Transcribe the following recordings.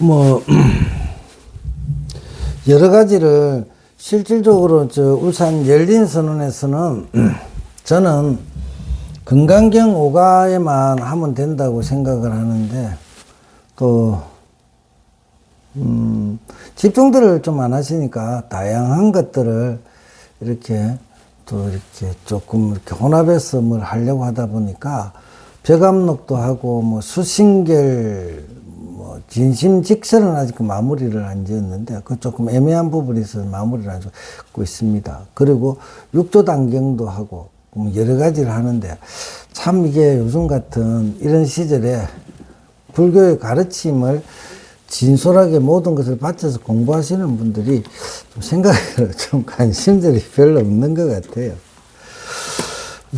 뭐 여러 가지를 실질적으로 저 울산 열린선언에서는 저는 금강경 오가에만 하면 된다고 생각을 하는데 또 집중들을 좀 안 하시니까 다양한 것들을 이렇게 또 이렇게 조금 이렇게 혼합해서 뭘 하려고 하다 보니까 벽암록도 하고 뭐 수신결 뭐 진심직설은 아직 마무리를 안 지었는데 그 조금 애매한 부분이 있어서 마무리를 안 짓고 있습니다. 그리고 육조단경도 하고 뭐 여러 가지를 하는데 참 이게 요즘 같은 이런 시절에 불교의 가르침을 진솔하게 모든 것을 바쳐서 공부하시는 분들이 좀 생각해도 좀 관심들이 별로 없는 것 같아요.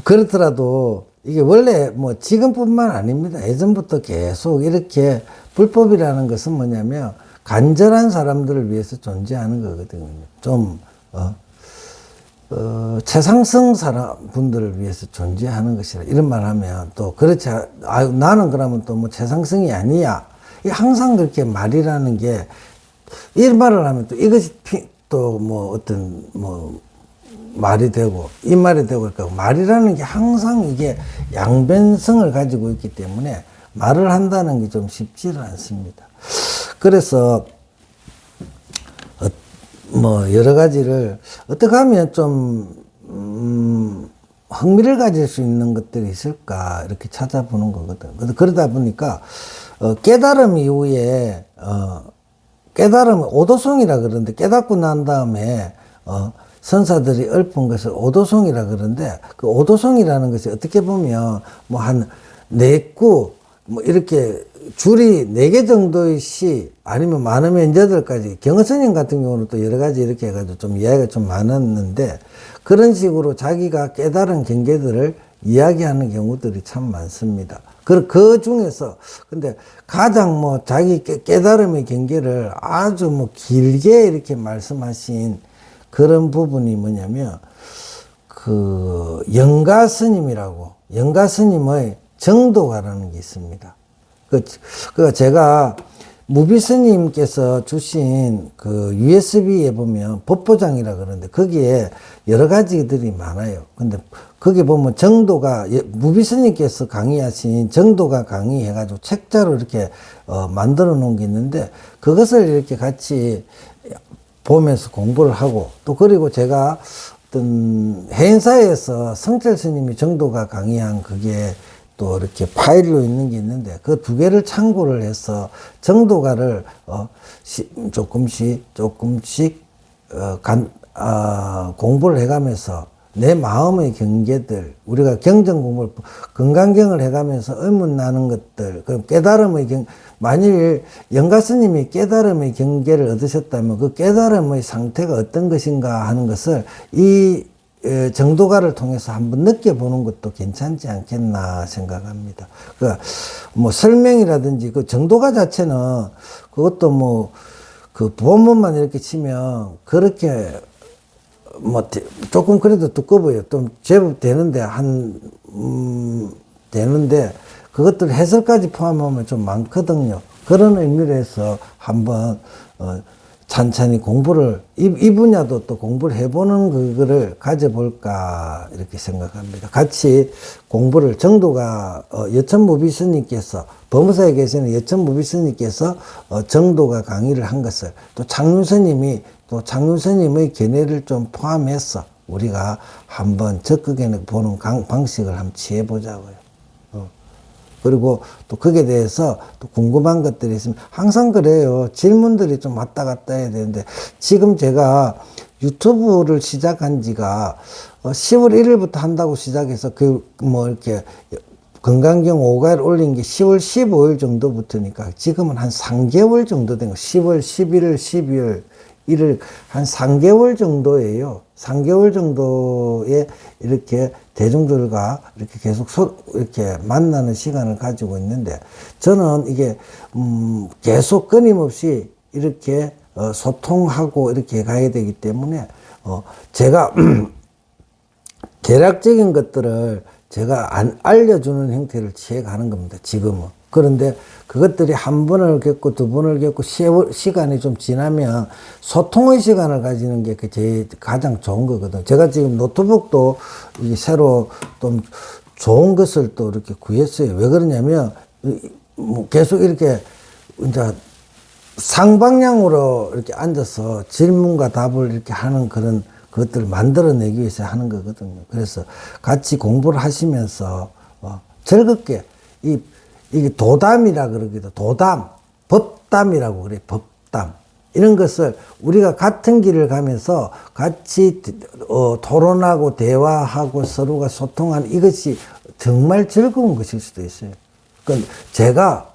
그렇더라도 이게 원래 뭐 지금뿐만 아닙니다. 예전부터 계속 이렇게 불법이라는 것은 뭐냐면 간절한 사람들을 위해서 존재하는 거거든요. 좀 최상승 사람 분들을 위해서 존재하는 것이라 이런 말 하면 또 그렇지 나는 그러면 또 뭐 최상승이 아니야. 항상 그렇게 말이라는 게 이 말을 하면 또 이것이 또 뭐 어떤 뭐 말이 되고 이 말이 되고 그러니까 말이라는 게 항상 이게 양변성을 가지고 있기 때문에 말을 한다는 게 좀 쉽지는 않습니다. 그래서 뭐 여러 가지를 어떻게 하면 좀 흥미를 가질 수 있는 것들이 있을까 이렇게 찾아보는 거거든. 그러다 보니까 깨달음 이후에 깨달음 오도송이라 그러는데 깨닫고 난 다음에 선사들이 읊은 것을 오도송이라 그러는데 그 오도송이라는 것이 어떻게 보면 뭐 한 4구 뭐 이렇게 줄이 4개 정도의 시 아니면 많으면 8가지 경허스님 같은 경우는 또 여러 가지 이렇게 해가지고 좀 이야기가 좀 많았는데 그런 식으로 자기가 깨달은 경계들을 이야기하는 경우들이 참 많습니다. 그 중에서 근데 가장 뭐 자기 깨달음의 경계를 아주 뭐 길게 이렇게 말씀하신 그런 부분이 뭐냐면 그 영가 스님이라고 영가 스님의 정도가라는 게 있습니다. 그 제가 무비 스님께서 주신 그 USB에 보면 법보장이라 그러는데 거기에 여러 가지들이 많아요. 근데 거기 보면 정도가 무비 스님께서 강의하신 정도가 강의해가지고 책자로 이렇게 만들어 놓은 게 있는데 그것을 이렇게 같이 보면서 공부를 하고 또 그리고 제가 어떤 해인사에서 성철 스님이 정도가 강의한 그게 또 이렇게 파일로 있는 게 있는데 그 2개를 참고를 해서 정도가를 조금씩 공부를 해가면서 내 마음의 경계들 우리가 경전 공부를 건강경을 해가면서 의문 나는 것들 그럼 깨달음의 만일 영가 스님이 깨달음의 경계를 얻으셨다면 그 깨달음의 상태가 어떤 것인가 하는 것을 이 정도가를 통해서 한번 느껴보는 것도 괜찮지 않겠나 생각합니다. 뭐 설명이라든지 그 정도가 자체는 그것도 뭐 그 본문만 이렇게 치면 그렇게 뭐 조금 그래도 두꺼워요. 좀 제법 되는데 되는데 그것들 해설까지 포함하면 좀 많거든요. 그런 의미로 해서 한번 찬찬히 공부를 이 분야도 또 공부를 해보는 그거를 가져볼까 이렇게 생각합니다. 같이 공부를 정도가 여천무비 스님께서 법무사에 계시는 여천무비 스님께서 정도가 강의를 한 것을 또 장윤 스님이 또 장윤 스님의 견해를 좀 포함해서 우리가 한번 적극해 보는 방식을 한번 취해보자고요. 그리고 또 거기에 대해서 또 궁금한 것들이 있으면 항상 그래요. 질문들이 좀 왔다 갔다 해야 되는데 지금 제가 유튜브를 시작한 지가 10월 1일부터 한다고 시작해서 그 뭐 이렇게 건강경 5가를 올린 게 10월 15일 정도부터니까 지금은 한 3개월 정도 된 거 10월 11일 12월 1일 한 3개월 정도예요. 3개월 정도에 이렇게 대중들과 이렇게 계속 이렇게 만나는 시간을 가지고 있는데 저는 이게 계속 끊임없이 이렇게 소통하고 이렇게 가야 되기 때문에 제가 대략적인 것들을 제가 안 알려주는 형태를 취해 가는 겁니다. 지금은. 그런데 그것들이 한 번을 겪고 두 번을 겪고 시간이 좀 지나면 소통의 시간을 가지는 게 제일 가장 좋은 거거든. 제가 지금 노트북도 이게 새로 좀 좋은 것을 또 이렇게 구했어요. 왜 그러냐면 뭐 계속 이렇게 이제 상방향으로 이렇게 앉아서 질문과 답을 이렇게 하는 그런 것들을 만들어내기 위해서 하는 거거든요. 그래서 같이 공부를 하시면서 즐겁게 이게 도담이라 그러기도 도담, 법담이라고 그래. 법담. 이런 것을 우리가 같은 길을 가면서 같이 토론하고 대화하고 서로가 소통하는 이것이 정말 즐거운 것일 수도 있어요. 그러니까 제가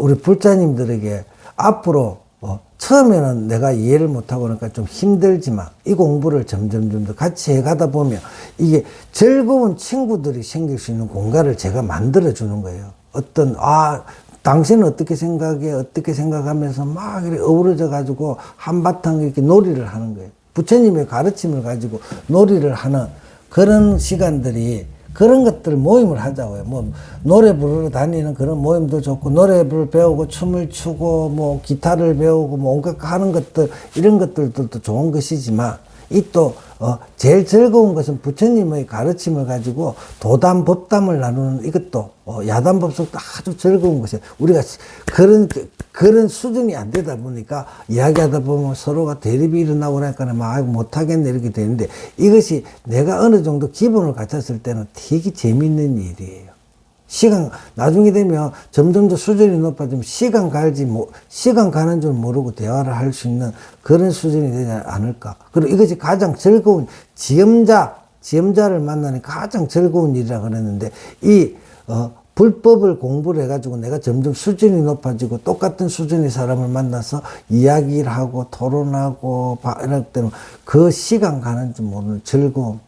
우리 불자님들에게 앞으로 처음에는 내가 이해를 못하고 그러니까 좀 힘들지만 이 공부를 점점 더 같이 해가다 보면 이게 즐거운 친구들이 생길 수 있는 공간을 제가 만들어 주는 거예요. 당신은 어떻게 생각해? 어떻게 생각하면서 막 이렇게 어우러져 가지고 한바탕 이렇게 놀이를 하는 거예요. 부처님의 가르침을 가지고 놀이를 하는 그런 시간들이 그런 것들 모임을 하자고요. 뭐 노래 부르러 다니는 그런 모임도 좋고 노래를 배우고 춤을 추고 뭐 기타를 배우고 뭐 온갖 하는 것들 이런 것들도 좋은 것이지만 이 또 제일 즐거운 것은 부처님의 가르침을 가지고 도담 법담을 나누는 이것도 야담 법석도 아주 즐거운 것이에요. 우리가 그런 수준이 안 되다 보니까 이야기하다 보면 서로가 대립이 일어나고 그러니까 막 못하겠네 이렇게 되는데 이것이 내가 어느 정도 기본을 갖췄을 때는 되게 재밌는 일이에요. 나중에 되면 점점 더 수준이 높아지면 시간 가는 줄 모르고 대화를 할 수 있는 그런 수준이 되지 않을까. 그리고 이것이 가장 즐거운, 지엄자를 만나는 가장 즐거운 일이라 그랬는데, 불법을 공부를 해가지고 내가 점점 수준이 높아지고 똑같은 수준의 사람을 만나서 이야기를 하고 토론하고, 이럴 때는 그 시간 가는 줄 모르는 즐거움,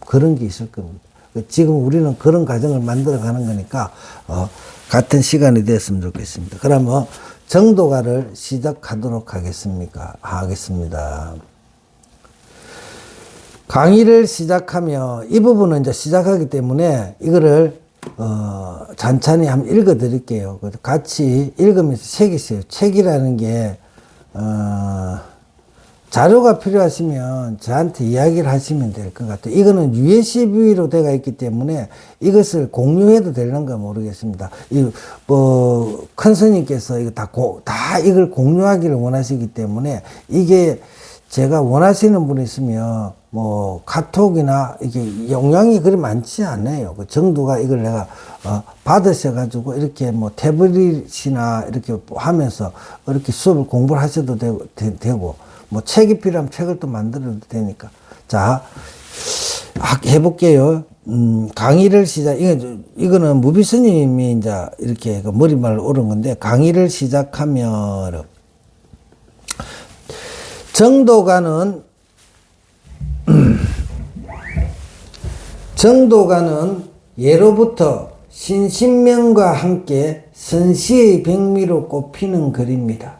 그런 게 있을 겁니다. 지금 우리는 그런 과정을 만들어 가는 거니까 같은 시간이 됐으면 좋겠습니다. 그러면 정도가를 시작하도록 하겠습니다. 강의를 시작하며 이 부분은 이제 시작하기 때문에 이거를 잔잔히 한번 읽어 드릴게요. 같이 읽으면서 새기세요. 책이라는 게 자료가 필요하시면 저한테 이야기를 하시면 될 것 같아요. 이거는 USB로 되어 있기 때문에 이것을 공유해도 되는가 모르겠습니다. 큰 스님께서 이거 다 이걸 공유하기를 원하시기 때문에 이게 제가 원하시는 분이 있으면 카톡이나 이게 용량이 그리 많지 않아요. 그 정도가 이걸 내가 받으셔가지고 이렇게 태블릿이나 이렇게 하면서 이렇게 수업을 공부를 하셔도 되고 책이 필요하면 책을 또 만들어도 되니까. 자, 해볼게요. 강의를 이거는 무비스님이 이제 이렇게 머리말을 옳은 건데, 강의를 시작하면, 정도가는 예로부터 신신명과 함께 선시의 백미로 꼽히는 글입니다.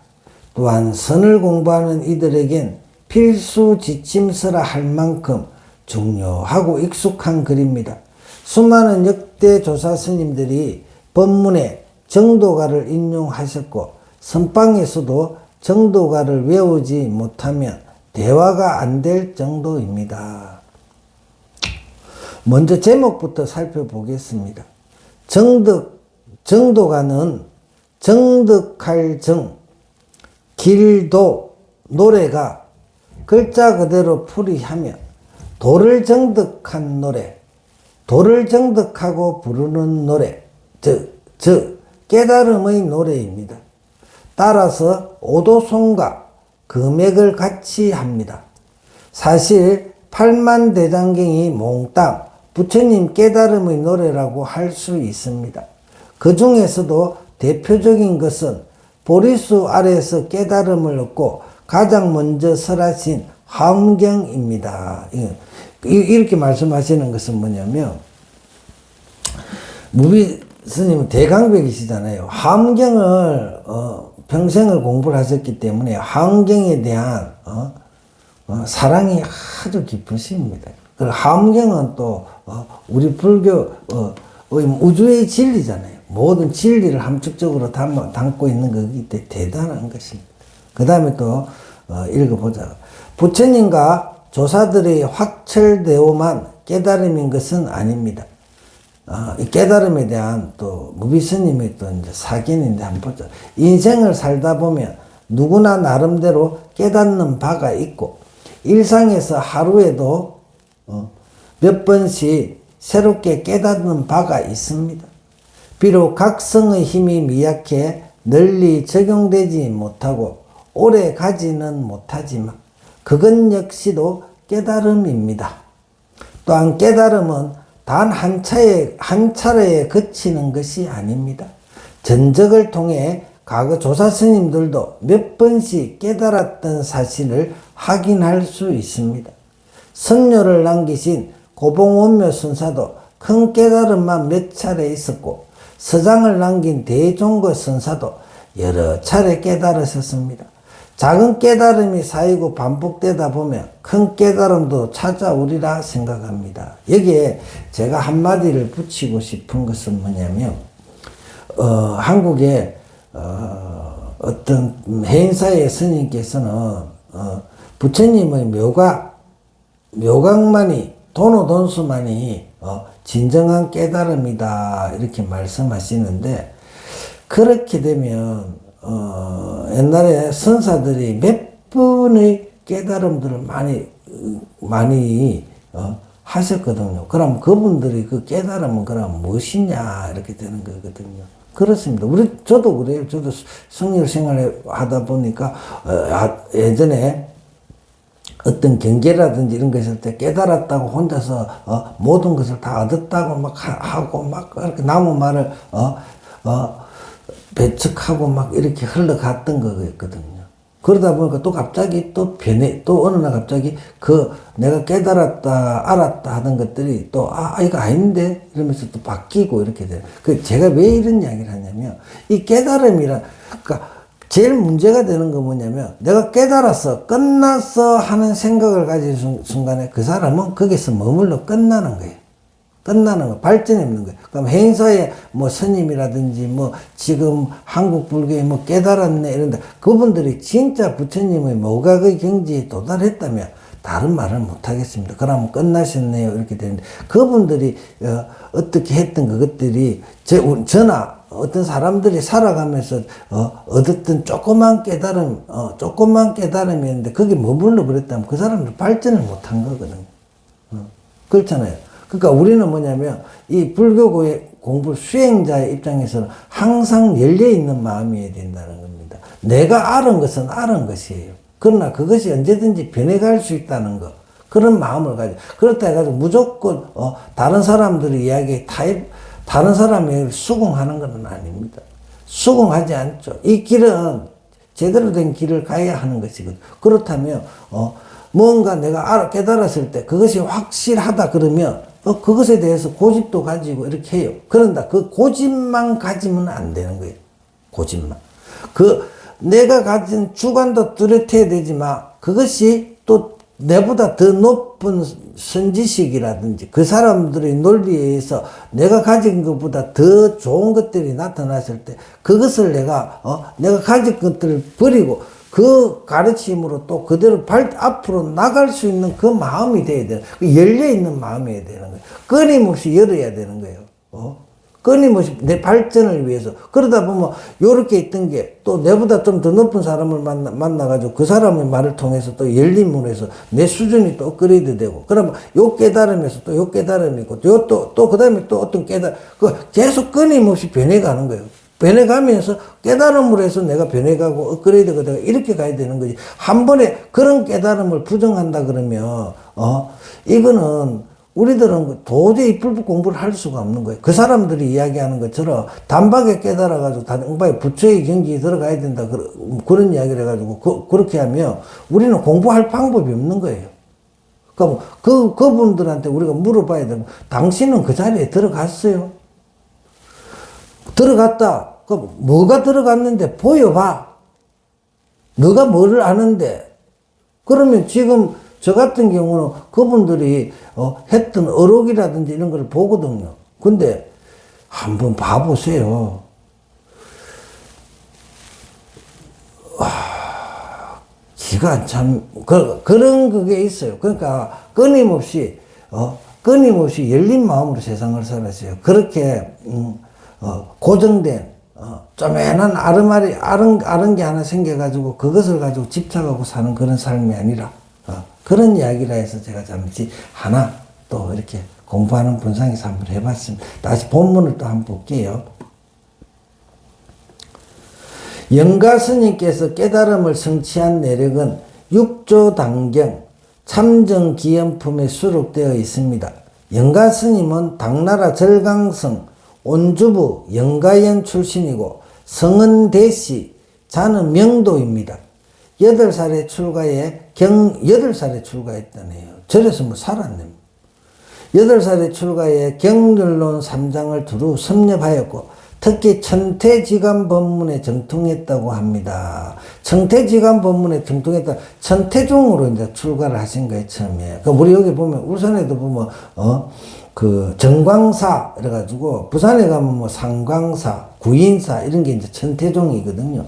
또한 선을 공부하는 이들에겐 필수 지침서라 할 만큼 중요하고 익숙한 글입니다. 수많은 역대 조사 스님들이 법문에 정도가를 인용하셨고 선방에서도 정도가를 외우지 못하면 대화가 안 될 정도입니다. 먼저 제목부터 살펴보겠습니다. 정도가는 정득할 길도 노래가 글자 그대로 풀이하면 도를 정득한 노래, 도를 정득하고 부르는 노래, 즉 깨달음의 노래입니다. 따라서 오도송과 금액을 같이 합니다. 사실 팔만대장경이 몽땅 부처님 깨달음의 노래라고 할 수 있습니다. 그 중에서도 대표적인 것은 보리수 아래에서 깨달음을 얻고 가장 먼저 설하신 화엄경입니다. 이렇게 말씀하시는 것은 뭐냐면, 무비 스님은 대강백이시잖아요. 화엄경을 평생을 공부를 하셨기 때문에 화엄경에 대한 사랑이 아주 깊으십니다. 그 화엄경은 또 우리 불교 우주의 진리잖아요. 모든 진리를 함축적으로 담고 있는 거기 때문에 대단한 것입니다. 그 다음에 또 읽어보자. 부처님과 조사들의 확철되오만 깨달음인 것은 아닙니다. 이 깨달음에 대한 또 무비스님의 또 이제 사견인데 한번 보죠. 인생을 살다 보면 누구나 나름대로 깨닫는 바가 있고 일상에서 하루에도 몇 번씩 새롭게 깨닫는 바가 있습니다. 비록 각성의 힘이 미약해 널리 적용되지 못하고 오래 가지는 못하지만 그것 역시도 깨달음입니다. 또한 깨달음은 단 한 차례에 그치는 것이 아닙니다. 전적을 통해 과거 조사 스님들도 몇 번씩 깨달았던 사실을 확인할 수 있습니다. 선료를 남기신 고봉원묘 선사도 큰 깨달음만 몇 차례 있었고 서장을 남긴 대종거 선사도 여러 차례 깨달으셨습니다. 작은 깨달음이 쌓이고 반복되다 보면 큰 깨달음도 찾아오리라 생각합니다. 여기에 제가 한마디를 붙이고 싶은 것은 뭐냐면 한국에 어떤 해인사의 스님께서는 부처님의 묘각만이 돈수만이 진정한 깨달음이다 이렇게 말씀하시는데 그렇게 되면 옛날에 선사들이 몇 번의 깨달음들을 많이 하셨거든요. 그럼 그분들이 그 깨달음은 그럼 무엇이냐 이렇게 되는 거거든요. 그렇습니다. 저도 그래요. 저도 성렬 생활을 하다 보니까 예전에 어떤 경계라든지 이런 거 있을 때 깨달았다고 혼자서 모든 것을 다 얻었다고 막 하고 막 이렇게 남의 말을 배척하고 막 이렇게 흘러갔던 거였거든요. 그러다 보니까 또 갑자기 또 또 어느 날 갑자기 내가 깨달았다, 알았다 하던 것들이 또, 이거 아닌데? 이러면서 또 바뀌고 이렇게 돼요. 제가 왜 이런 이야기를 하냐면, 이 깨달음이란, 그러니까 제일 문제가 되는 건 뭐냐면, 내가 깨달았어, 끝났어 하는 생각을 가진 순간에 그 사람은 거기서 머물러 끝나는 거예요. 끝나는 거, 발전이 없는 거예요. 그럼 행사에 스님이라든지 지금 한국 불교에 깨달았네 이런데 그분들이 진짜 부처님의 모각의 경지에 도달했다면 다른 말을 못 하겠습니다. 그러면 끝나셨네요. 이렇게 되는데 그분들이 어떻게 했던 그것들이 저나 어떤 사람들이 살아가면서 얻었던 조그만 깨달음이었는데 거기 머물러 버렸다면 그 사람들 발전을 못한 거거든요. 그렇잖아요. 그러니까 우리는 뭐냐면 이 불교의 공부 수행자의 입장에서는 항상 열려있는 마음이어야 된다는 겁니다. 내가 아는 것은 아는 것이에요. 그러나 그것이 언제든지 변해갈 수 있다는 것. 그런 마음을 가지고. 그렇다 해가지고 무조건 다른 사람들의 이야기에 다른 사람의 수긍하는 것은 아닙니다. 수긍하지 않죠. 이 길은 제대로 된 길을 가야 하는 것이거든. 그렇다면 뭔가 내가 깨달았을 때 그것이 확실하다 그러면 그것에 대해서 고집도 가지고 이렇게 해요. 그런다. 그 고집만 가지면 안 되는 거예요. 고집만. 내가 가진 주관도 뚜렷해야 되지만 그것이 또 내보다 더 높은 선지식이라든지 그 사람들의 논리에 의해서 내가 가진 것보다 더 좋은 것들이 나타났을 때 그것을 내가 가진 것들을 버리고 그 가르침으로 또 그대로 앞으로 나갈 수 있는 그 마음이 돼야 돼요. 열려있는 마음이어야 되는 거예요. 끊임없이 열어야 되는 거예요. 끊임없이 내 발전을 위해서. 그러다 보면, 요렇게 있던 게 또 내보다 좀 더 높은 사람을 만나가지고 그 사람의 말을 통해서 또 열림으로 해서 내 수준이 또 업그레이드 되고. 그러면 요 깨달음에서 또 요 깨달음이 있고, 그 다음에 또 어떤 계속 끊임없이 변해가는 거예요. 변해가면서 깨달음으로 해서 내가 변해가고 업그레이드가 되고 이렇게 가야 되는 거지. 한 번에 그런 깨달음을 부정한다 그러면, 이거는 우리들은 도저히 불법 공부를 할 수가 없는 거예요. 그 사람들이 이야기하는 것처럼 단박에 깨달아가지고 단박에 부처의 경지에 들어가야 된다. 그런 이야기를 해가지고 그렇게 하면 우리는 공부할 방법이 없는 거예요. 그러니까 그분들한테 우리가 물어봐야 되고, 당신은 그 자리에 들어갔어요? 들어갔다. 뭐가 들어갔는데 보여봐. 너가 뭐를 아는데. 그러면 지금 저 같은 경우는 그분들이 했던 어록이라든지 이런 걸 보거든요. 근데 한번 봐보세요. 기가 참, 그런 그게 있어요. 그러니까 끊임없이 열린 마음으로 세상을 살았어요. 그렇게, 고정된, 쪼매난 아른 게 하나 생겨가지고 그것을 가지고 집착하고 사는 그런 삶이 아니라, 그런 이야기라 해서 제가 잠시 하나 또 이렇게 공부하는 분상에서 한번 해봤습니다. 다시 본문을 또 한번 볼게요. 영가 스님께서 깨달음을 성취한 내력은 육조당경 참정기연품에 수록되어 있습니다. 영가 스님은 당나라 절강성 온주부 영가연 출신이고 성은 대시, 자는 명도입니다. 8살에 출가했다네요. 절에서 뭐 살았네. 8살에 출가해 경륜론 3장을 두루 섭렵하였고 특히 천태지감 법문에 정통했다고 합니다. 천태지감 법문에 정통했다. 천태종으로 이제 출가를 하신 거예요, 처음에. 우리 여기 보면, 울산에도 보면, 정광사, 이래가지고, 부산에 가면 뭐 상광사, 구인사, 이런 게 이제 천태종이거든요.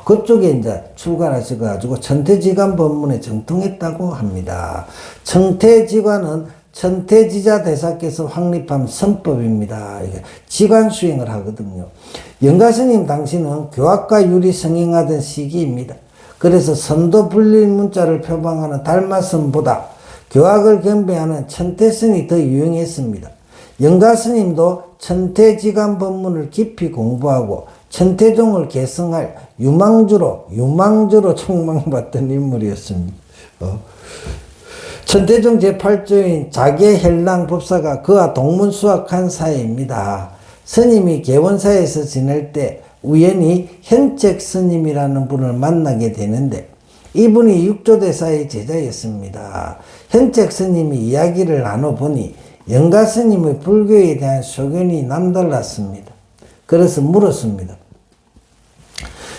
그쪽에 이제 출가를 하셔가지고, 천태지감 법문에 정통했다고 합니다. 천태지관은 천태지자 대사께서 확립한 선법입니다. 이게 지관 수행을 하거든요. 영가스님 당시는 교학과 유리 성행하던 시기입니다. 그래서 선도 불릴 문자를 표방하는 달마선보다 교학을 경배하는 천태선이 더 유용했습니다. 영가스님도 천태지감 법문을 깊이 공부하고 천태종을 계승할 유망주로 촉망받던 인물이었습니다. 천태종 제8조인 자계헬랑 법사가 그와 동문수학한 사이입니다. 스님이 개원사에서 지낼 때 우연히 현책 스님이라는 분을 만나게 되는데 이분이 육조대사의 제자였습니다. 현책 스님이 이야기를 나눠보니 영가 스님의 불교에 대한 소견이 남달랐습니다. 그래서 물었습니다.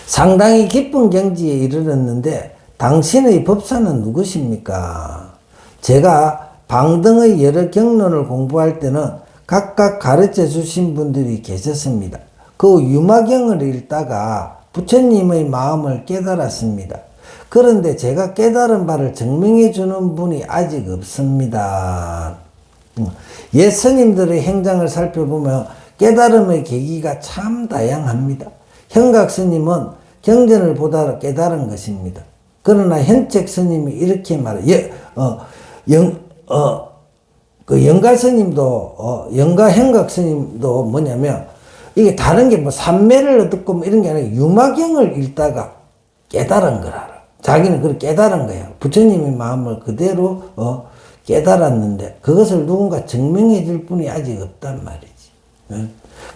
상당히 깊은 경지에 이르렀는데 당신의 법사는 누구십니까? 제가 방등의 여러 경론을 공부할 때는 각각 가르쳐 주신 분들이 계셨습니다. 그 유마경을 읽다가 부처님의 마음을 깨달았습니다. 그런데 제가 깨달은 바를 증명해 주는 분이 아직 없습니다. 옛 스님들의 행장을 살펴보면 깨달음의 계기가 참 다양합니다. 현각 스님은 경전을 보다 깨달은 것입니다. 그러나 현책 스님이 이렇게 영가 스님도, 영가 현각 스님도 뭐냐면, 이게 다른 게 뭐 삼매를 얻고 뭐 이런 게 아니라 유마경을 읽다가 깨달은 거라. 자기는 그걸 깨달은 거예요. 부처님의 마음을 그대로, 깨달았는데, 그것을 누군가 증명해 줄 분이 아직 없단 말이지.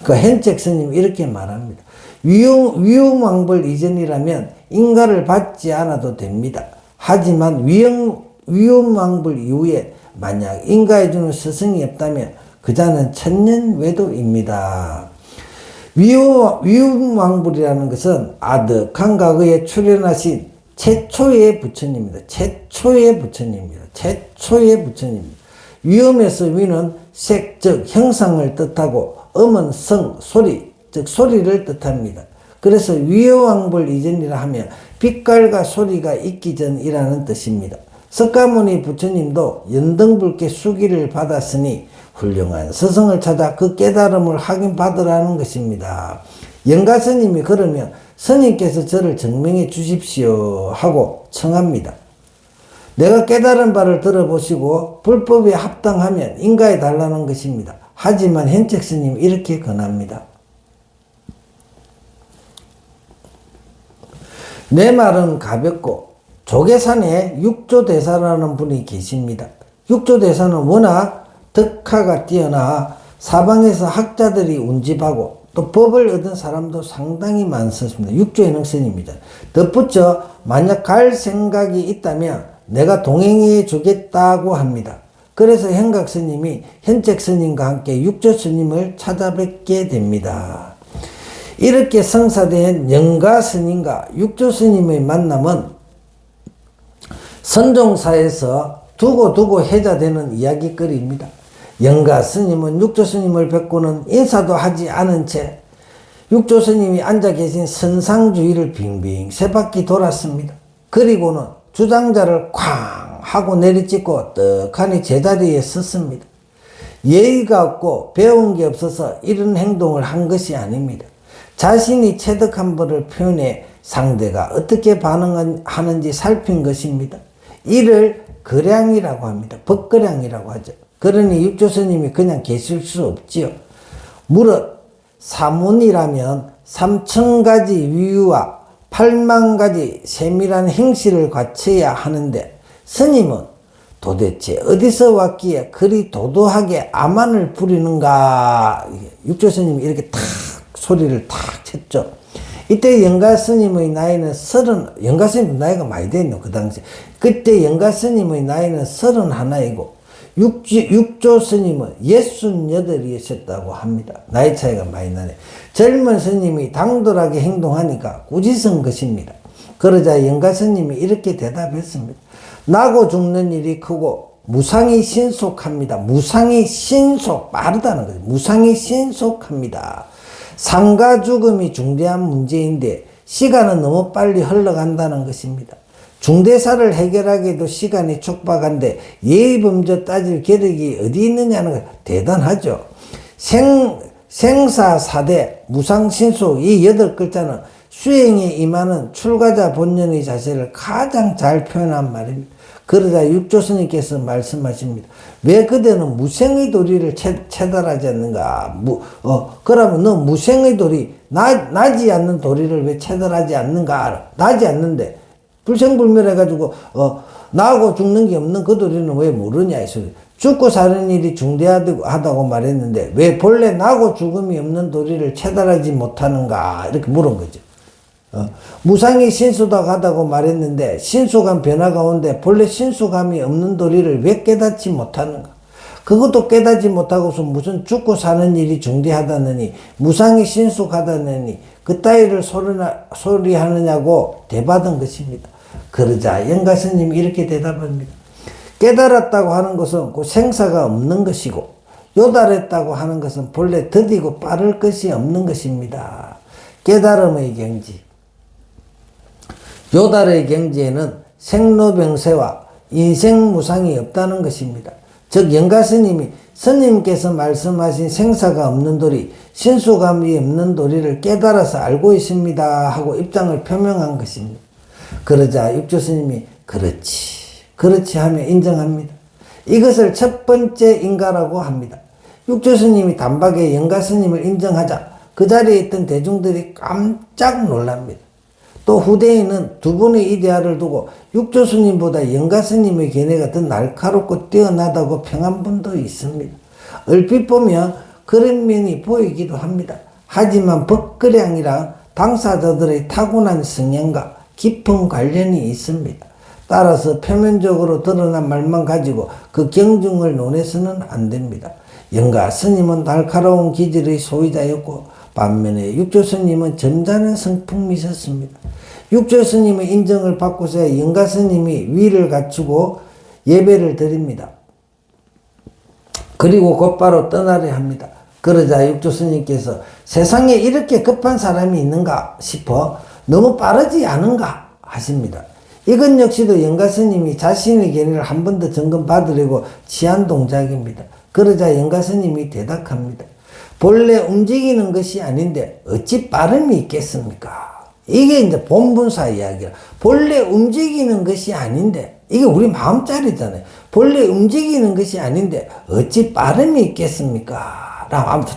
그 현책 스님이 이렇게 말합니다. 위용왕벌 이전이라면 인가를 받지 않아도 됩니다. 하지만 위용왕벌 이후에 만약 인가해주는 스승이 없다면 그 자는 천년외도입니다. 위용왕벌이라는 것은 아득한 과거에 출현하신 최초의 부처님입니다. 최초의 부처님입니다. 위엄에서 위는 색, 즉 형상을 뜻하고 음은 성, 소리, 즉 소리를 뜻합니다. 그래서 위어왕벌 이전이라 하면 빛깔과 소리가 있기 전이라는 뜻입니다. 석가모니 부처님도 연등불께 수기를 받았으니 훌륭한 스승을 찾아 그 깨달음을 확인받으라는 것입니다. 영가 스님이 그러면 스님께서 저를 증명해 주십시오 하고 청합니다. 내가 깨달은 바를 들어보시고 불법에 합당하면 인가해 달라는 것입니다. 하지만 현책 스님이 이렇게 권합니다. 내 말은 가볍고 조계산에 육조대사라는 분이 계십니다. 육조대사는 워낙 덕화가 뛰어나 사방에서 학자들이 운집하고 또 법을 얻은 사람도 상당히 많습니다. 육조의 능선입니다. 덧붙여 만약 갈 생각이 있다면 내가 동행해 주겠다고 합니다. 그래서 현각 스님이 현책 스님과 함께 육조 스님을 찾아뵙게 됩니다. 이렇게 성사된 영가 스님과 육조 스님의 만남은 선종사에서 두고 해자되는 이야기거리입니다. 영가 스님은 육조 스님을 뵙고는 인사도 하지 않은 채 육조 스님이 앉아 계신 선상 주위를 빙빙 세 바퀴 돌았습니다. 그리고는 주장자를 쾅 하고 내리찍고 떡하니 제자리에 섰습니다. 예의가 없고 배운 게 없어서 이런 행동을 한 것이 아닙니다. 자신이 체득한 바를 표현해 상대가 어떻게 반응하는지 살핀 것입니다. 이를 거량이라고 합니다. 법거량이라고 하죠. 그러니 육조 스님이 그냥 계실 수 없지요. 무릇 사문이라면 3,000가지 위유와 8만 가지 세밀한 행실을 갖춰야 하는데 스님은 도대체 어디서 왔기에 그리 도도하게 아만을 부리는가. 육조 스님이 이렇게 탁 소리를 탁 쳤죠. 이때 영가 스님의 나이는 영가 스님 나이가 많이 됐노, 그 당시. 그때 영가 스님의 나이는 31이고, 육조 스님은 68이셨다고 합니다. 나이 차이가 많이 나네. 젊은 스님이 당돌하게 행동하니까 꾸짖은 것입니다. 그러자 영가 스님이 이렇게 대답했습니다. 나고 죽는 일이 크고 무상이 신속합니다. 무상이 신속, 빠르다는 거죠. 무상이 신속합니다. 상가 죽음이 중대한 문제인데 시간은 너무 빨리 흘러간다는 것입니다. 중대사를 해결하기에도 시간이 촉박한데 예의범죄 따질 계력이 어디 있느냐는 거 대단하죠. 생사사대 무상신속 이 8글자는 수행에 임하는 출가자 본연의 자세를 가장 잘 표현한 말입니다. 그러자 육조 스님께서 말씀하십니다. 왜 그대는 무생의 도리를 체달하지 않는가? 그러면 너 무생의 도리, 나지 않는 도리를 왜 체달하지 않는가? 나지 않는데 불생불멸해가지고 나하고 죽는 게 없는 그 도리는 왜 모르냐? 이 소리. 죽고 사는 일이 중대하다고 말했는데 왜 본래 나고 죽음이 없는 도리를 체달하지 못하는가? 이렇게 물은 거죠. 무상이 신수하다고 말했는데 신수감 변화 가운데 본래 신수감이 없는 도리를 왜 깨닫지 못하는가? 그것도 깨닫지 못하고서 무슨 죽고 사는 일이 중대하다느니 무상이 신수하다느니 그따위를 소리하느냐고 대받은 것입니다. 그러자 영가 스님이 이렇게 대답합니다. 깨달았다고 하는 것은 그 생사가 없는 것이고 요달했다고 하는 것은 본래 더디고 빠를 것이 없는 것입니다. 깨달음의 경지, 요달의 경지에는 생로병세와 인생무상이 없다는 것입니다. 즉 영가 스님이 스님께서 말씀하신 생사가 없는 도리, 신수감이 없는 도리를 깨달아서 알고 있습니다 하고 입장을 표명한 것입니다. 그러자 육조 스님이 그렇지 하며 인정합니다. 이것을 첫 번째 인가라고 합니다. 육조 스님이 단박에 영가 스님을 인정하자 그 자리에 있던 대중들이 깜짝 놀랍니다. 또 후대에는 두 분의 이 대화를 두고 육조 스님보다 영가 스님의 견해가 더 날카롭고 뛰어나다고 평한 분도 있습니다. 얼핏 보면 그런 면이 보이기도 합니다. 하지만 법거량이란 당사자들의 타고난 성향과 깊은 관련이 있습니다. 따라서 표면적으로 드러난 말만 가지고 그 경중을 논해서는 안 됩니다. 영가 스님은 날카로운 기질의 소유자였고 반면에 육조 스님은 점잖은 성품이셨습니다. 육조 스님의 인정을 받고서야 영가 스님이 위를 갖추고 예배를 드립니다. 그리고 곧바로 떠나려 합니다. 그러자 육조 스님께서 세상에 이렇게 급한 사람이 있는가 싶어 너무 빠르지 않은가 하십니다. 이건 역시도 영가 스님이 자신의 견해를 한 번 더 점검 받으려고 취한 동작입니다. 그러자 영가 스님이 대답합니다. 본래 움직이는 것이 아닌데 어찌 빠름이 있겠습니까? 이게 이제 본분사 이야기야. 본래 움직이는 것이 아닌데, 이게 우리 마음짜리잖아요. 본래 움직이는 것이 아닌데 어찌 빠름이 있겠습니까? 라고 아무튼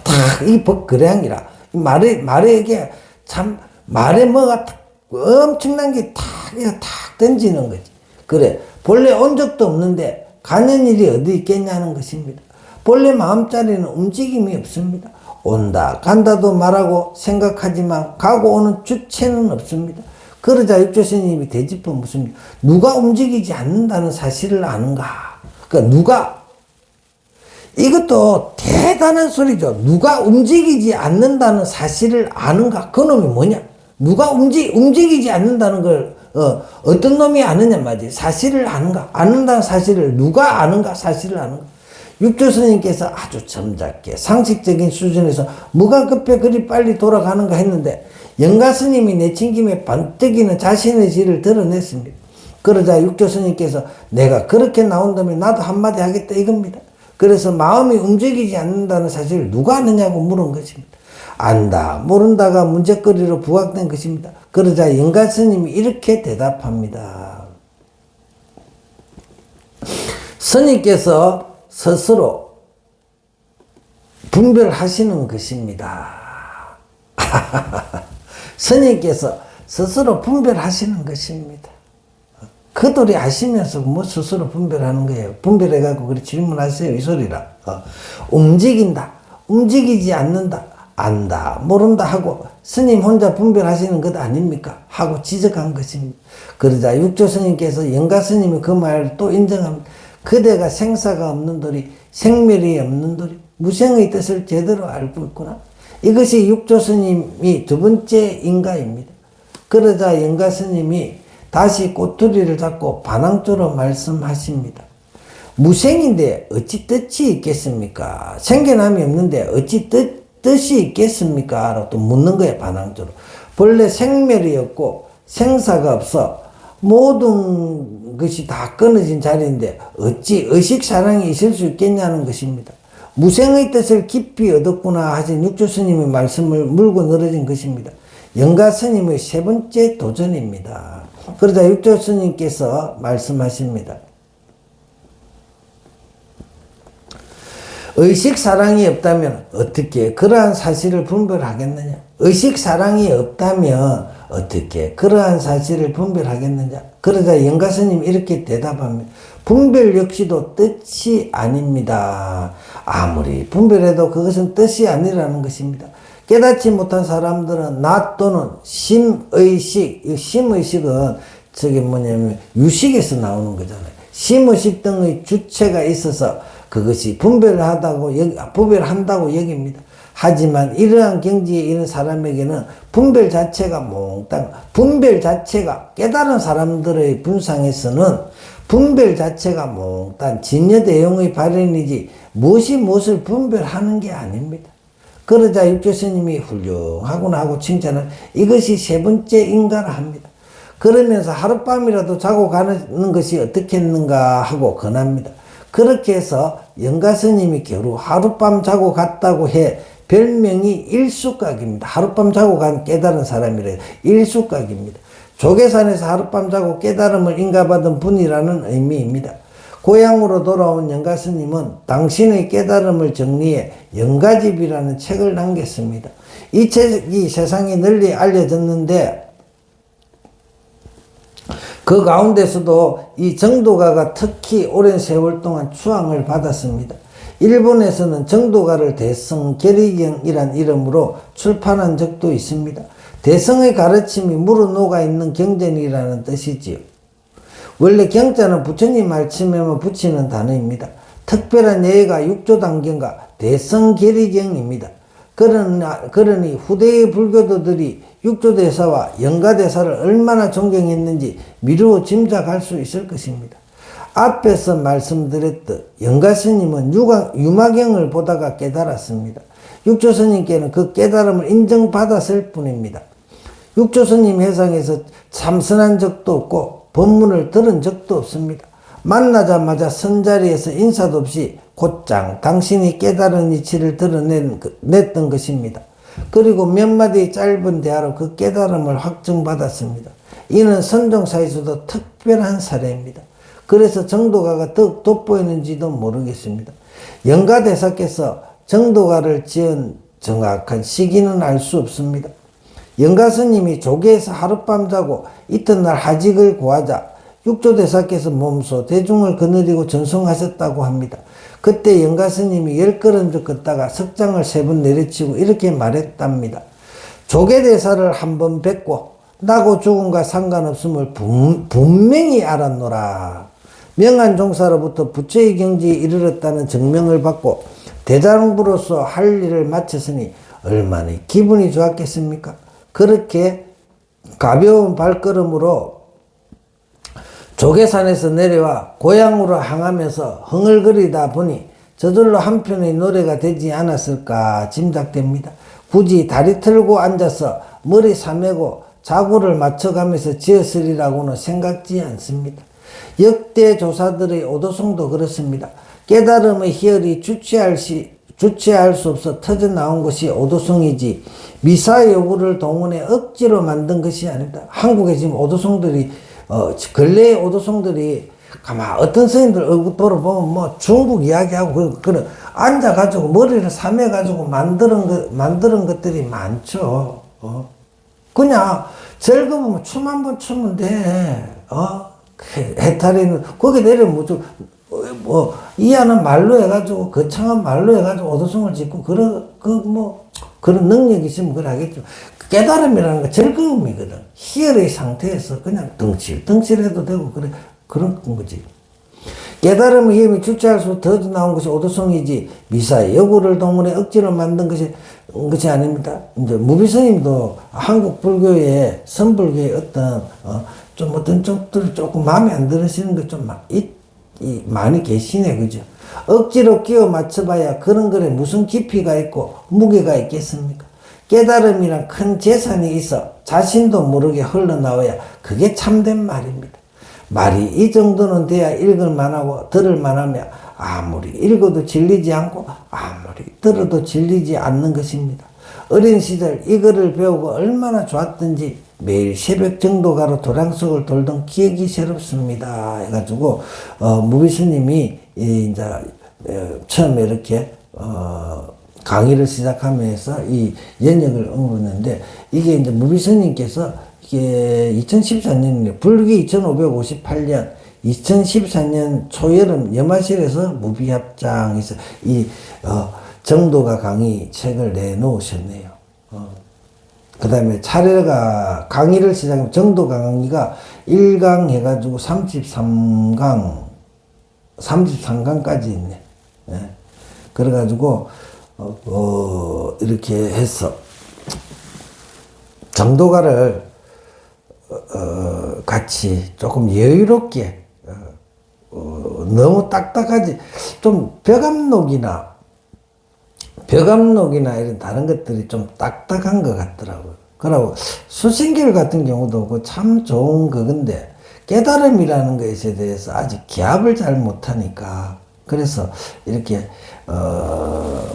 이 법거량이라 말에 이게 참 말에 뭐가 엄청난 게 탁 던지는 거지. 그래 본래 온 적도 없는데 가는 일이 어디 있겠냐는 것입니다. 본래 마음자리는 움직임이 없습니다. 온다 간다도 말하고 생각하지만 가고 오는 주체는 없습니다. 그러자 육조 스님이 되짚어 묻습니다. 누가 움직이지 않는다는 사실을 아는가? 그러니까 누가, 이것도 대단한 소리죠. 누가 움직이지 않는다는 사실을 아는가? 그 놈이 뭐냐? 누가 움직이지 않는다는 걸 어떤 놈이 아느냐 말이지. 사실을 아는가? 아는다는 사실을 누가 아는가? 사실을 아는가? 육조 스님께서 아주 점잖게 상식적인 수준에서 뭐가 급해 그리 빨리 돌아가는가 했는데 영가 스님이 내친 김에 번뜩이는 자신의 질을 드러냈습니다. 그러자 육조 스님께서 내가 그렇게 나온다면 나도 한마디 하겠다 이겁니다. 그래서 마음이 움직이지 않는다는 사실을 누가 아느냐고 물은 것입니다. 안다 모른다가 문제거리로 부각된 것입니다. 그러자 영가 스님이 이렇게 대답합니다. 스님께서 스스로 분별하시는 것입니다. 스님께서 스스로 분별하시는 것입니다. 그들이 아시면서 뭐 스스로 분별하는 거예요. 분별해갖고 그렇게 질문하세요. 이 소리라. 움직인다. 움직이지 않는다. 안다. 모른다 하고 스님 혼자 분별하시는 것 아닙니까? 하고 지적한 것입니다. 그러자 육조 스님께서 영가 스님이 그 말을 또 인정합니다. 그대가 생사가 없는 돌이 생멸이 없는 돌이 무생의 뜻을 제대로 알고 있구나. 이것이 육조 스님이 두 번째 인가입니다. 그러자 영가 스님이 다시 꼬투리를 잡고 반항조로 말씀하십니다. 무생인데 어찌 뜻이 있겠습니까? 생겨남이 없는데 어찌 뜻이 있겠습니까? 라고 또 묻는 거예요. 반항조로. 본래 생멸이 없고 생사가 없어 모든 것이 다 끊어진 자리인데 어찌 의식사랑이 있을 수 있겠냐는 것입니다. 무생의 뜻을 깊이 얻었구나 하신 육조 스님의 말씀을 물고 늘어진 것입니다. 영가 스님의 세 번째 도전입니다. 그러자 육조 스님께서 말씀하십니다. 의식사랑이 없다면 어떻게 그러한 사실을 분별하겠느냐? 의식사랑이 없다면 어떻게 그러한 사실을 분별하겠느냐? 그러자 영가 스님이 이렇게 대답합니다. 분별 역시도 뜻이 아닙니다. 아무리 분별해도 그것은 뜻이 아니라는 것입니다. 깨닫지 못한 사람들은 나 또는 심의식, 이 심의식은 저게 뭐냐면 유식에서 나오는 거잖아요. 심의식 등의 주체가 있어서 그것이 분별한다고 여깁니다. 하지만 이러한 경지에 있는 사람에게는 분별 자체가 몽땅, 분별 자체가 깨달은 사람들의 분상에서는 분별 자체가 몽땅 진여대용의 발현이지 무엇이 무엇을 분별하는 게 아닙니다. 그러자 육조 스님이 훌륭하구나 하고 칭찬을 이것이 세 번째 인가라 합니다. 그러면서 하룻밤이라도 자고 가는 것이 어떻겠는가 하고 권합니다. 그렇게 해서 영가 스님이 겨루 하룻밤 자고 갔다고 해 별명이 일숙각입니다. 하룻밤 자고 간 깨달은 사람이래요. 일숙각입니다. 조계산에서 하룻밤 자고 깨달음을 인가받은 분이라는 의미입니다. 고향으로 돌아온 영가 스님은 당신의 깨달음을 정리해 영가집이라는 책을 남겼습니다. 이 책이 세상에 널리 알려졌는데 그 가운데서도 이 정도가가 특히 오랜 세월 동안 추앙을 받았습니다. 일본에서는 정도가를 대성계리경이란 이름으로 출판한 적도 있습니다. 대성의 가르침이 무르녹아 있는 경전이라는 뜻이지요. 원래 경자는 부처님 말씀에만 붙이는 단어입니다. 특별한 예가 육조단경과 대성계리경입니다. 그러니 후대의 불교도들이 육조대사와 영가대사를 얼마나 존경했는지 미루어 짐작할 수 있을 것입니다. 앞에서 말씀드렸듯 영가스님은 유마경을 보다가 깨달았습니다. 육조스님께는 그 깨달음을 인정받았을 뿐입니다. 육조스님 회상에서 참선한 적도 없고 법문을 들은 적도 없습니다. 만나자마자 선자리에서 인사도 없이 곧장 당신이 깨달은 이치를 드러냈던 것입니다. 그리고 몇 마디의 짧은 대화로 그 깨달음을 확증받았습니다. 이는 선종사에서도 특별한 사례입니다. 그래서 정도가가 더욱 돋보이는지도 모르겠습니다. 영가대사께서 정도가를 지은 정확한 시기는 알 수 없습니다. 영가스님이 조계에서 하룻밤 자고 이튿날 하직을 구하자 육조대사께서 몸소 대중을 거느리고 전송하셨다고 합니다. 그때 영가스님이 10걸음씩 걷다가 석장을 3번 내려치고 이렇게 말했답니다. 조계대사를 한번 뵙고 나고 죽음과 상관없음을 분명히 알았노라. 명한 종사로부터 부처의 경지에 이르렀다는 증명을 받고 대장부로서 할 일을 마쳤으니 얼마나 기분이 좋았겠습니까? 그렇게 가벼운 발걸음으로 조계산에서 내려와 고향으로 향하면서 흥얼거리다 보니 저절로 한 편의 노래가 되지 않았을까 짐작됩니다. 굳이 다리 틀고 앉아서 머리 사매고 자구를 맞춰가면서 지었으리라고는 생각지 않습니다. 역대 조사들의 오도송도 그렇습니다. 깨달음의 희열이 주체할 수 없어 터져나온 것이 오도송이지 미사 요구를 동원해 억지로 만든 것이 아닙니다. 한국에 지금 오도송들이 근래의 오도송들이 가만 어떤 스님들 얼굴 돌아보면 뭐 중국 이야기하고 그런 앉아가지고 머리를 삼해가지고 만드는 것들이 많죠. 그냥 즐거우면 춤 한번 추면 돼. 해탈이는 거기 내려면 이하는 말로 해가지고 거창한 말로 해가지고 오도송을 짓고 그런 능력이 있으면 그걸 하겠죠. 깨달음이라는 건 즐거움이거든. 희열의 상태에서 그냥 덩실해도 되고 그런 거지. 깨달음의 힘이 주체할 수 더 나온 것이 오도송이지 미사의 요구를 동원해 억지로 만든 것이 아닙니다. 이제 무비스님도 한국 불교의 선불교의 어떤 쪽들 조금 마음에 안 들으시는 거 좀 많이 계시네, 그죠? 억지로 끼워 맞춰봐야 그런 글에 무슨 깊이가 있고 무게가 있겠습니까? 깨달음이란 큰 재산이 있어 자신도 모르게 흘러나와야 그게 참된 말입니다. 말이 이 정도는 돼야 읽을 만하고 들을 만하며 아무리 읽어도 질리지 않고 아무리 들어도 질리지 않는 것입니다. 어린 시절 이 글을 배우고 얼마나 좋았던지 매일 새벽 정도가로 도량속을 돌던 기억이 새롭습니다. 해가지고 무비스님이 이제 처음에 이렇게 강의를 시작하면서 이 연역을 엉었는데 이게 이제 무비스님께서 이게 2014년이에요. 불기 2558년 2014년 초여름 염화실에서 무비합장에서 이 정도가 강의 책을 내놓으셨네요. 그 다음에 차례가 강의를 시작하면 정도 강의가 1강 해가지고 33강까지 있네. 예. 그래가지고 이렇게 해서 정도가를 같이 조금 여유롭게 너무 딱딱하지 좀 벽암록이나 이런 다른 것들이 좀 딱딱한 것 같더라고요. 그리고 수신결 같은 경우도 참 좋은 그건데 깨달음이라는 것에 대해서 아직 기합을 잘 못하니까 그래서 이렇게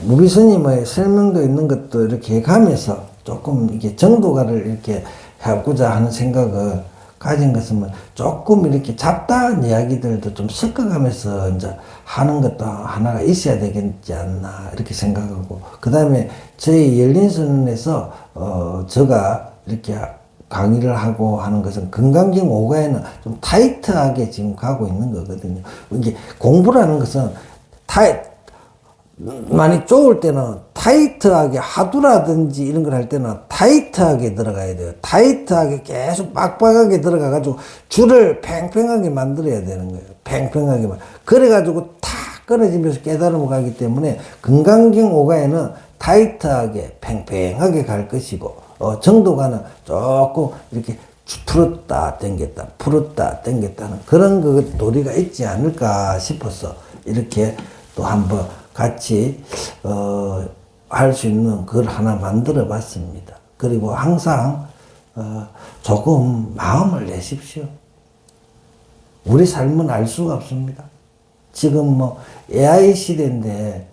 무비스님의 설명도 있는 것도 이렇게 가면서 조금 이게 정도가를 이렇게 해보자 하는 생각을 가진 것은 조금 이렇게 잡다한 이야기들도 좀 섞어가면서 이제 하는 것도 하나가 있어야 되겠지 않나 이렇게 생각하고 그 다음에 저희 열린선언에서 제가 이렇게 강의를 하고 하는 것은 건강경 5가에는 좀 타이트하게 지금 가고 있는 거거든요. 이게 공부라는 것은 많이 좁을 때는 타이트하게 하두라든지 이런 걸 할 때는 타이트하게 들어가야 돼요. 타이트하게 계속 빡빡하게 들어가가지고 줄을 팽팽하게 만들어야 되는 거예요. 팽팽하게만. 그래가지고 탁 끊어지면서 깨달음을 가기 때문에 건강경 5가에는 타이트하게 팽팽하게 갈 것이고 정도가는 조금 이렇게 풀었다 당겼다 풀었다 당겼다는 그런 도리가 있지 않을까 싶어서 이렇게 또 한번 같이 할 수 있는 글 하나 만들어 봤습니다. 그리고 항상 조금 마음을 내십시오. 우리 삶은 알 수가 없습니다. 지금 뭐 AI 시대인데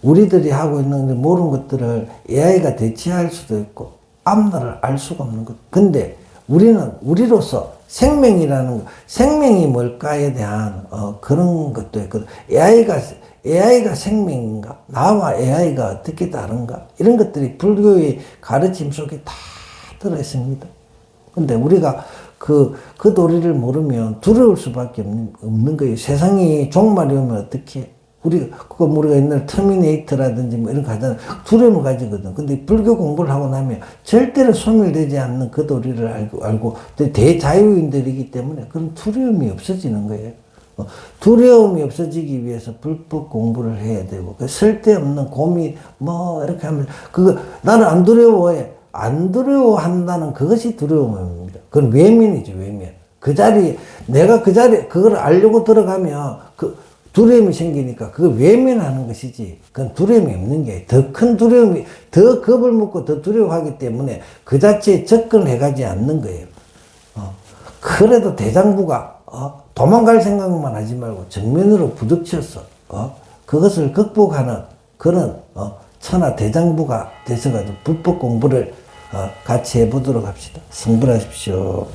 우리들이 하고 있는 모르는 것들을 AI가 대체할 수도 있고 앞날을 알 수가 없는 것. 근데 우리는 우리로서 생명이라는 거, 생명이 뭘까에 대한 그런 것도 있거든. AI가 생명인가? 나와 AI가 어떻게 다른가? 이런 것들이 불교의 가르침 속에 다 들어있습니다. 근데 우리가 그 도리를 모르면 두려울 수밖에 없는 거예요. 세상이 종말이 오면 어떻게? 우리가 옛날 터미네이터라든지 뭐 이런 거 하잖아. 두려움을 가지거든. 근데 불교 공부를 하고 나면 절대로 소멸되지 않는 그 도리를 알고 대자유인들이기 때문에 그런 두려움이 없어지는 거예요. 두려움이 없어지기 위해서 불법 공부를 해야 되고, 쓸데없는 고민, 이렇게 하면, 나는 안 두려워해. 안 두려워한다는 그것이 두려움입니다. 그건 외면이죠, 외면. 그걸 알려고 들어가면, 두려움이 생기니까 그걸 외면하는 것이지, 그건 두려움이 없는 게, 더 큰 두려움이, 더 겁을 먹고 더 두려워하기 때문에 그 자체에 접근을 해가지 않는 거예요. 그래도 대장부가, 도망갈 생각만 하지 말고 정면으로 부딪혀서, 그것을 극복하는 그런, 천하 대장부가 되셔가지고 불법 공부를, 같이 해보도록 합시다. 성불하십시오.